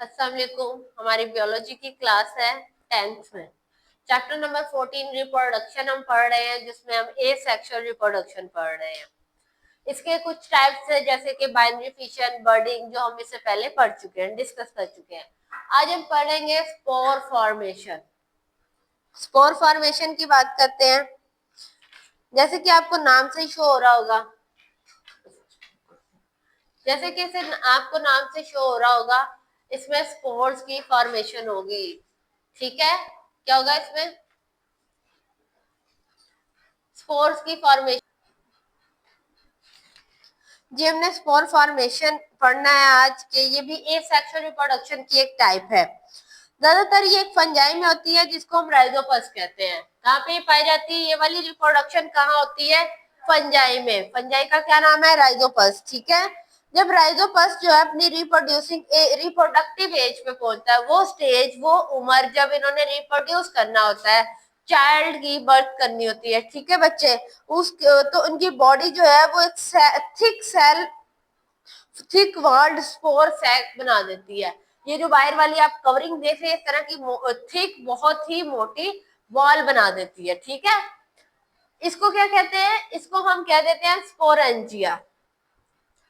अस्सलाम वालेकुम। हमारी बियोलॉजी की क्लास है 10th में। चैप्टर नंबर 14 रिप्रोडक्शन हम पढ़ रहे हैं, जिसमें हम ए सेक्सुअल रिप्रोडक्शन पढ़ रहे हैं। इसके कुछ टाइप्स है जैसे कि बाइनरी फिशन, बर्डिंग, जो हम इससे पहले पढ़ चुके हैं, डिस्कस कर चुके हैं। आज हम पढ़ेंगे स्पोर फॉर्मेशन। स्पोर फॉर्मेशन की बात करते हैं। जैसे कि आपको नाम से ही शो हो रहा होगा, जैसे कि इसे आपको नाम से शो हो रहा होगा, इसमें स्पोर्स की फॉर्मेशन होगी। ठीक है, क्या होगा इसमें? स्पोर्स की फॉर्मेशन। जी, हमने स्पोर फॉर्मेशन पढ़ना है आज के। ये भी ए सेक्सुअल रिप्रोडक्शन की एक टाइप है। ज्यादातर ये एक फंजाई में होती है, जिसको हम राइजोपस कहते हैं। कहाँ पे पाई जाती है ये वाली रिप्रोडक्शन? कहाँ होती है? फंजाई में। फंजाई का क्या नाम है? राइजोपस। ठीक है, जब राइजोपस जो है अपनी रिप्रोडक्टिव एज पे पहुंचता है, वो स्टेज, वो उम्र जब इन्होंने रिप्रोड्यूस करना होता है, चाइल्ड की बर्थ करनी होती है। ठीक है बच्चे, उस तो उनकी बॉडी जो है वो एक थिक वॉल्ड स्पोर सैक बना देती है। ये जो बाहर वाली आप कवरिंग देख रहे हैं, इस तरह की थिक, बहुत ही मोटी वॉल बना देती है। ठीक है, इसको क्या कहते हैं? इसको हम कह देते हैं स्पोरेंजिया।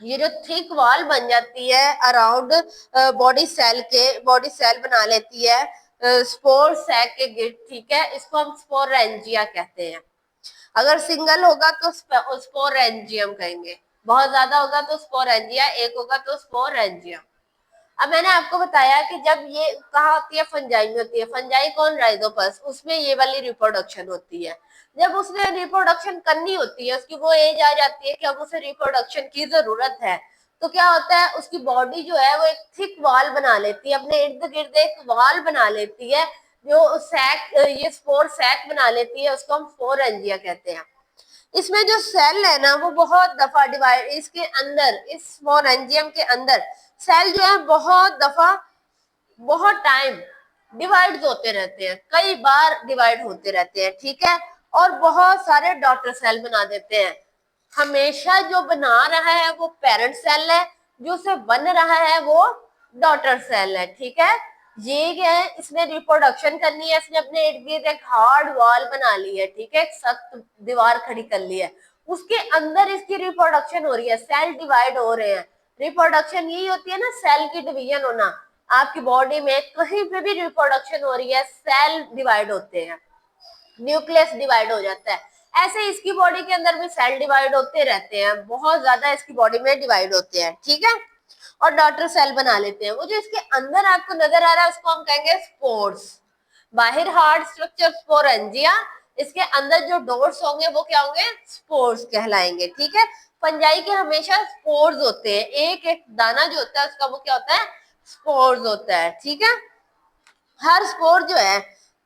ये जो थिक वॉल बन जाती है अराउंड बॉडी सेल बना लेती है स्पोर सैक के गिर्द। ठीक है, इसको हम स्पोरेंजिया कहते हैं। अगर सिंगल होगा तो स्पोरेंजियम कहेंगे, बहुत ज्यादा होगा तो स्पोरेंजिया, एक होगा तो स्पोरेंजियम। अब मैंने आपको बताया कि जब ये कहाँ होती है? फंजाई में होती है। फंजाई कौन? राइजोपस। उसमें ये वाली रिप्रोडक्शन होती है। जब उसने रिप्रोडक्शन करनी होती है, उसकी वो एज आ जाती है कि अब उसे रिप्रोडक्शन की जरूरत है, तो क्या होता है? उसकी बॉडी जो है वो एक थिक वॉल बना लेती है, अपने इर्द गिर्द एक वॉल बना लेती है, जो सैक, ये स्पोर सैक बना लेती है। उसको हम स्पोरेंजिया कहते हैं। इसमें जो सेल है ना, वो बहुत दफा डिवाइड, इसके अंदर, इस स्पोरेंजियम के अंदर सेल जो है बहुत दफा, बहुत टाइम डिवाइड होते रहते हैं, कई बार डिवाइड होते रहते हैं। ठीक है, और बहुत सारे डॉटर सेल बना देते हैं। हमेशा जो बना रहा है वो पेरेंट सेल है, जो उसे बन रहा है वो डॉटर सेल है। ठीक है, ये क्या है? इसने रिप्रोडक्शन करनी है, इसने अपने इर्द गिर्द एक हार्ड वॉल बना ली है। ठीक है, एक सख्त दीवार खड़ी कर ली है, उसके अंदर इसकी रिप्रोडक्शन हो रही है, सेल डिवाइड हो रहे हैं। रिप्रोडक्शन यही होती है ना, सेल की डिवीजन होना। आपकी बॉडी में कहीं पे भी रिप्रोडक्शन हो रही है, सेल डिवाइड होते हैं, न्यूक्लियस डिवाइड हो जाता है। ऐसे इसकी बॉडी के अंदर भी सेल डिवाइड होते रहते हैं, बहुत ज्यादा इसकी बॉडी में डिवाइड होते हैं। ठीक है, और डॉटर सेल बना लेते हैं। वो जो इसके अंदर आपको नजर आ रहा है, उसको हम कहेंगे स्पोर्स। बाहर हार्ड स्ट्रक्चर स्पोरेंजिया, इसके अंदर जो डोर्स होंगे वो क्या होंगे? स्पोर्स कहलाएंगे। ठीक है, फंजाई के हमेशा स्पोर्स होते हैं, एक एक दाना जो होता है उसका वो क्या होता है? स्पोर्स होता है। ठीक है, हर स्पोर जो है,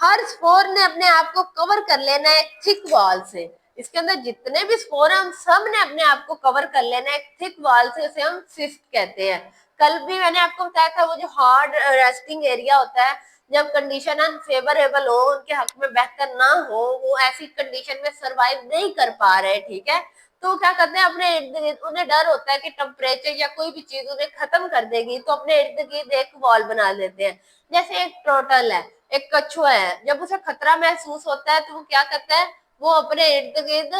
हर स्पोर ने अपने आप को कवर कर लेना है एक थिक वॉल से। इसके अंदर जितने भी स्पोर हैं, हम सब ने अपने आप को कवर कर लेना है एक थिक वॉल से, उसे हम सिस्ट कहते हैं। कल भी मैंने आपको बताया था, वो जो हार्ड रेस्टिंग एरिया होता है, जब कंडीशन अनफेवरेबल हो, उनके हक में बेहतर ना हो, वो ऐसी कंडीशन में सरवाइव नहीं कर पा रहे। ठीक है, तो क्या करते हैं? अपने इर्द गिर्द, उन्हें डर होता है कि टेम्परेचर या कोई भी चीज उन्हें खत्म कर देगी, तो अपने इर्द गिर्द एक वॉल बना लेते हैं। जैसे एक टोटल है, एक कछुआ है, जब उसे खतरा महसूस होता है तो वो क्या करता है? वो अपने इर्द गिर्द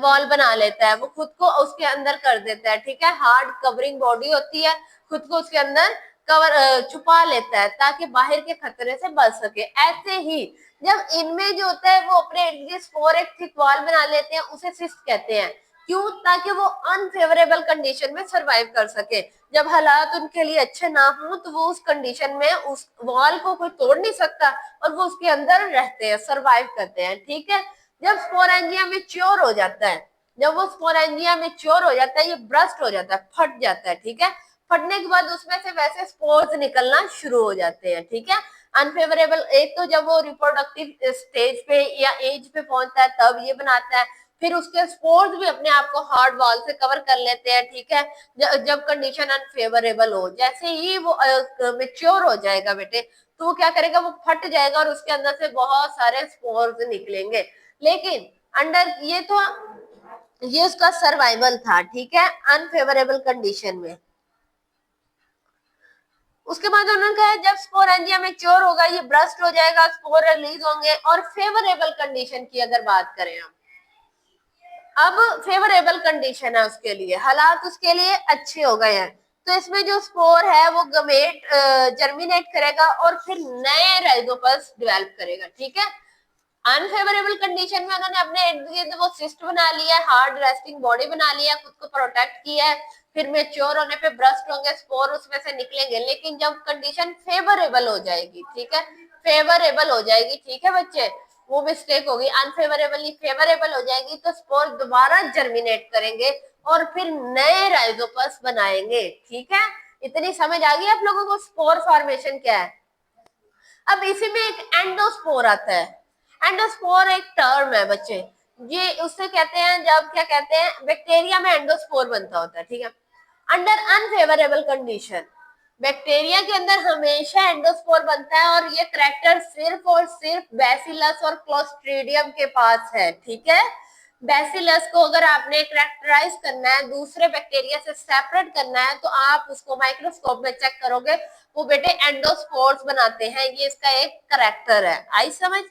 वॉल बना लेता है, वो खुद को उसके अंदर कर देता है। ठीक है, हार्ड कवरिंग बॉडी होती है, खुद को उसके अंदर छुपा लेता है ताकि बाहर के खतरे से बच सके। ऐसे ही जब इनमें जो होता है, वो अपने इर्द गिर्द स्पोर एक थिक वॉल बना लेते हैं, उसे सिस्ट कहते हैं। क्यों? ताकि वो अनफेवरेबल कंडीशन में सरवाइव कर सके। जब हालात उनके लिए अच्छे ना हो, तो वो उस कंडीशन में उस वॉल को कोई तोड़ नहीं सकता, और वो उसके अंदर रहते हैं, सरवाइव करते हैं। ठीक है, जब स्पोरेंजिया मैच्योर हो जाता है, जब वो स्पोरेंजिया मैच्योर हो जाता है, ये ब्रस्ट हो जाता है, फट जाता है। ठीक है, फटने के बाद उसमें से वैसे स्पोर्स निकलना शुरू हो जाते हैं। ठीक है, अनफेवरेबल, एक तो जब वो रिप्रोडक्टिव स्टेज पे या एज पे पहुंचता है तब ये बनाता है, फिर उसके स्पोर्स भी अपने आप को हार्ड वॉल से कवर कर लेते हैं। ठीक है, जब कंडीशन अनफेवरेबल हो, जैसे ही वो मेच्योर हो जाएगा बेटे, तो वो क्या करेगा? वो फट जाएगा और उसके अंदर से बहुत सारे स्पोर्स निकलेंगे। लेकिन अंडर ये उसका सर्वाइवल था। ठीक है, अनफेवरेबल कंडीशन में उसके बाद उन्होंने कहा जब स्पोर एंजिया मैच्योर होगा, ये ब्रस्ट हो जाएगा, स्पोर रिलीज होंगे। और फेवरेबल कंडीशन की अगर बात करें हम, अब फेवरेबल कंडीशन है उसके लिए, हालात उसके लिए अच्छे हो गए हैं, तो इसमें जो स्पोर है वो गमेट जर्मिनेट करेगा और फिर नए राइजोपस डेवलप करेगा। ठीक है, अनफेवरेबल कंडीशन में उन्होंने अपने इर्द गिर्द वो सिस्ट बना लिया है, हार्ड रेस्टिंग बॉडी बना लिया है, खुद को प्रोटेक्ट किया है, फिर मेच्योर होने पे ब्रस्ट होंगे, स्पोर उसमें से निकलेंगे। लेकिन जब कंडीशन फेवरेबल हो जाएगी, ठीक है, फेवरेबल हो जाएगी, ठीक है बच्चे, वो मिस्टेक होगी, अनफेवरेबल फेवरेबल हो जाएगी तो स्पोर दोबारा जर्मिनेट करेंगे और फिर नए राइजोपस बनाएंगे। ठीक है, इतनी समझ आ गई आप लोगों को स्पोर फॉर्मेशन क्या है। अब इसी में एक एंडोस्पोर आता है। एंडोस्पोर एक टर्म है बच्चे, ये उससे कहते हैं, जब क्या कहते हैं, बैक्टीरिया में एंडोस्पोर बनता होता है। ठीक है, अंडर अनफेवरेबल कंडीशन बैक्टीरिया के अंदर हमेशा एंडोस्पोर बनता है और ये करैक्टर सिर्फ और सिर्फ बैसिलस और क्लोस्ट्रीडियम के पास है। ठीक है, बैसिलस को अगर आपने करैक्टराइज करना है, दूसरे बैक्टीरिया से सेपरेट करना है, तो आप उसको माइक्रोस्कोप में चेक करोगे, वो बेटे एंडोस्पोर्स बनाते हैं, ये इसका एक करैक्टर है। आई समझ?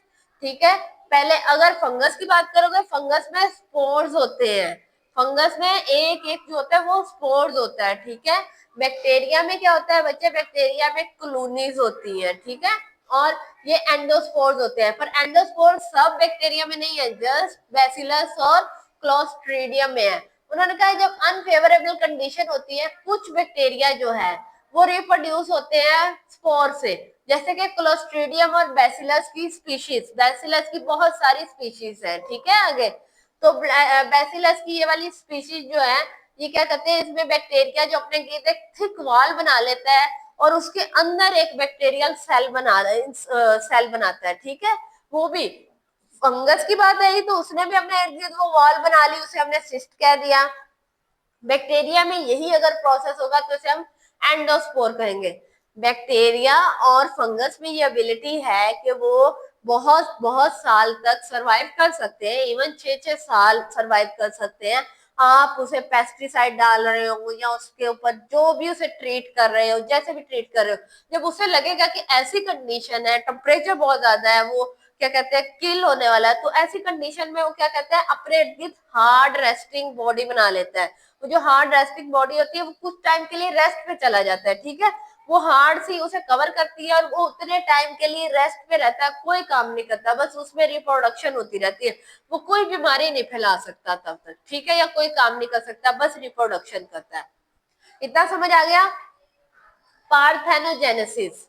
ठीक है, पहले अगर फंगस की बात करोगे, फंगस में स्पोर्स होते हैं, फंगस में एक एक जो होता है वो स्पोर्स होता है। ठीक है, बैक्टीरिया में क्या होता है बच्चे, बैक्टीरिया में कॉलोनीज होती है। ठीक है, और ये एंडोस्पोर्स होते हैं, पर एंडोस्पोर्स सब बैक्टीरिया में नहीं है, जस्ट बैसिलस और क्लोस्ट्रीडियम में है। उन्होंने कहा जब अनफेवरेबल कंडीशन होती है, कुछ बैक्टीरिया जो है वो रिप्रोड्यूस होते हैं स्पोर से, जैसे कि क्लोस्ट्रीडियम और बैसिलस की स्पीशीज, बैसिलस की बहुत सारी स्पीशीज है। ठीक है, आगे तो बैसिलस की ये वाली स्पीशीज जो है, ये क्या कहते हैं, इसमें बैक्टीरिया जो अपने गिर्द एक थिक वॉल बना लेता है और उसके अंदर एक बैक्टीरियल सेल बनाता है। ठीक है, वो भी फंगस की बात आई तो उसने भी अपने इर्द गिर्द वो वॉल बना ली, उसे हमने सिस्ट कह दिया। बैक्टीरिया में यही अगर प्रोसेस होगा तो इसे हम एंडोस्पोर कहेंगे। बैक्टीरिया और फंगस में ये एबिलिटी है कि वो बहुत बहुत साल तक सरवाइव कर सकते हैं, इवन 6-6 साल सरवाइव कर सकते हैं। आप उसे पेस्टिसाइड डाल रहे हो या उसके ऊपर जो भी उसे ट्रीट कर रहे हो, जैसे भी ट्रीट कर रहे हो, जब उसे लगेगा कि ऐसी कंडीशन है, टेम्परेचर बहुत ज्यादा है, वो क्या कहते हैं किल होने वाला है, तो ऐसी कंडीशन में वो क्या कहता है अपने इर्द गिर्द हार्ड रेस्टिंग बॉडी बना लेता है। वो जो हार्ड रेस्टिंग बॉडी होती है वो कुछ टाइम के लिए रेस्ट पे चला जाता है। ठीक है, वो हार्ड सी उसे कवर करती है और वो उतने टाइम के लिए रेस्ट पे रहता है, कोई काम नहीं करता, बस उसमें रिप्रोडक्शन होती रहती है, वो कोई बीमारी नहीं फैला सकता तब तक। ठीक है, या कोई काम नहीं कर सकता, बस रिप्रोडक्शन करता है। इतना समझ आ गया? पार्थेनोजेनेसिस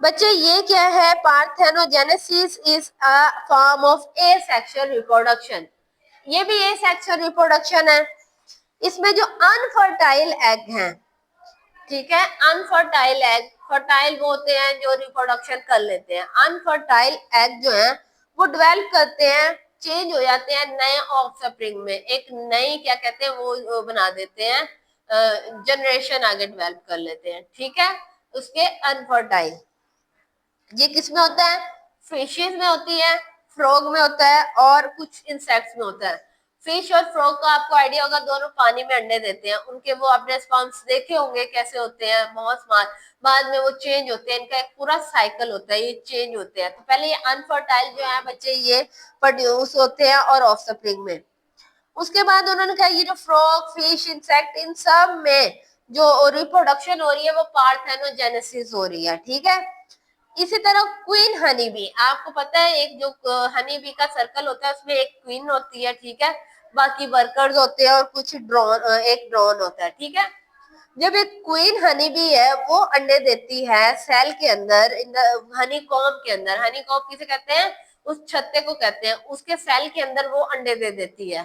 बच्चे ये क्या है? Parthenogenesis is a form of asexual reproduction, ये भी एसेक्सुअल रिप्रोडक्शन है। इसमें जो अनफर्टाइल एग हैं, ठीक है, अनफर्टाइल एग, फर्टाइल वो होते हैं जो रिप्रोडक्शन कर लेते हैं, अनफर्टाइल एग जो है वो डेवलप करते हैं, चेंज हो जाते हैं नए ऑफस्प्रिंग में, एक नई क्या कहते हैं वो बना देते हैं, जनरेशन आगे डेवलप कर लेते हैं। ठीक है, उसके अनफर्टाइल, ये किस में होता है? फिशेस में होती है, फ्रॉग में होता है और कुछ इंसेक्ट्स में होता है। फिश और फ्रॉग का आपको आइडिया होगा, दोनों पानी में अंडे देते हैं, उनके वो आपने स्पॉन्स देखे होंगे कैसे होते हैं, बहुत स्मार्ट, बाद में वो चेंज होते हैं, इनका एक पूरा साइकिल होता है, ये चेंज होते हैं। तो पहले ये अनफर्टाइल जो है बच्चे ये प्रोड्यूस होते हैं और ऑफस्प्रिंग में, उसके बाद उन्होंने कहा ये जो फ्रॉग, फिश, इंसेक्ट, इन सब में जो रिप्रोडक्शन हो रही है वो पार्थेनोजेनेसिस हो रही है। ठीक है, इसी तरह क्वीन हनी बी, आपको पता है एक जो हनी बी का सर्कल होता है उसमें एक क्वीन होती है। ठीक है, बाकी वर्कर्स होते हैं और कुछ ड्रोन, एक ड्रोन होता है। ठीक है, जब एक क्वीन हनी बी है वो अंडे देती है सेल के अंदर, हनी कॉम्ब के अंदर, हनी कॉम्ब किसे कहते हैं? उस छत्ते को कहते हैं, उसके सेल के अंदर वो अंडे दे देती है।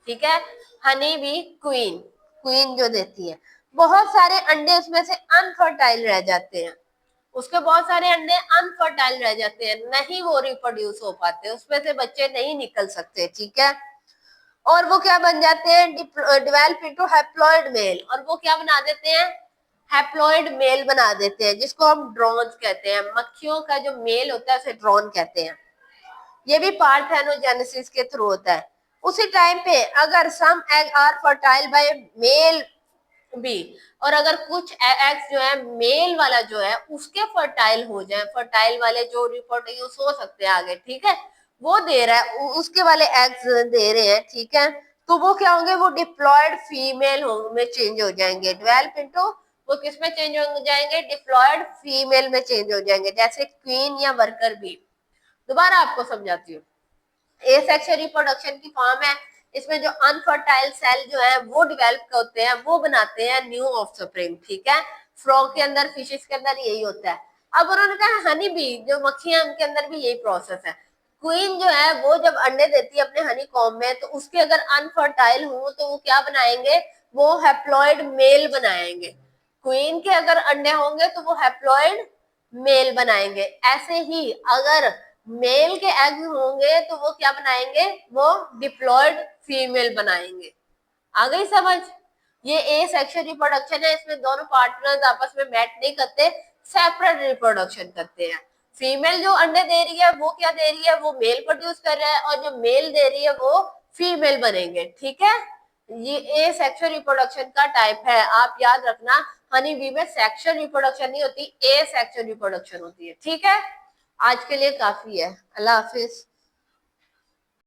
ठीक है, हनी बी क्वीन, क्वीन जो देती है, बहुत सारे अंडे उसमें से अनफर्टाइल रह जाते हैं, उसके बहुत सारे अंडे अनफर्टाइल रह जाते हैं, नहीं वो रिप्रोड्यूस हो पाते, उसमें से बच्चे नहीं निकल सकते। ठीक है, और वो क्या बन जाते हैं? डिवेल्प इनटू हैप्लॉइड मेल, और वो क्या बना देते हैं? हैप्लॉइड मेल बना देते हैं, जिसको हम ड्रोन्स कहते हैं, मक्खियों का जो मेल होता है उसे ड्रोन कहते हैं। ये भी पार्थेनोजेनेसिस के थ्रू होता है। उसी टाइम पे अगर some egg are fertile by male be. और अगर कुछ एग्स जो है मेल वाला जो है उसके फर्टाइल हो जाए, फर्टाइल वाले जो रिप्रोड्यूस हो सकते हैं आगे, ठीक है, वो दे रहा है, उसके वाले एग्स दे रहे हैं, ठीक है, तो वो क्या होंगे, वो डिप्लॉयड फीमेल में चेंज हो जाएंगे, डेवलप इनटू, वो किस में चेंज हो जाएंगे, डिप्लॉयड फीमेल में चेंज हो जाएंगे, जैसे क्वीन या वर्कर बी। दोबारा आपको समझाती हूँ। एसेक्सुअल रिप्रोडक्शन की फॉर्म है, इसमें जो अनफर्टाइल सेल जो है वो डेवलप होते हैं, वो बनाते हैं न्यू ऑफस्प्रिंग, ठीक है, फ्रॉग के अंदर, फिशेस के अंदर यही होता है। अब उन्होंने कहा हनी बी जो मक्खियां, उनके अंदर भी यही प्रोसेस है। क्वीन जो है वो जब अंडे देती है अपने हनी कॉम्ब में, तो उसके अगर अनफर्टाइल हो तो वो क्या बनाएंगे, वो हैप्लॉइड मेल बनाएंगे। क्वीन के अगर अंडे होंगे तो वो हैप्लॉइड मेल बनाएंगे। ऐसे ही अगर मेल के एग्स होंगे तो वो क्या बनाएंगे, वो डिप्लॉयड फीमेल बनाएंगे। आ गई समझ। ये ए सेक्सुअल रिप्रोडक्शन है, इसमें दोनों पार्टनर्स आपस में मैट नहीं करते, सेपरेट रिप्रोडक्शन करते हैं। फीमेल जो अंडे दे रही है वो क्या दे रही है, वो मेल प्रोड्यूस कर रहा है, और जो मेल दे रही है वो फीमेल बनेंगे, ठीक है। ये ए सेक्सुअल रिप्रोडक्शन का टाइप है, आप याद रखना। हनी बी में सेक्सुअल रिप्रोडक्शन नहीं होती, ए सेक्सुअल रिप्रोडक्शन होती है, ठीक है। आज के लिए काफी है, अल्लाह हाफिज।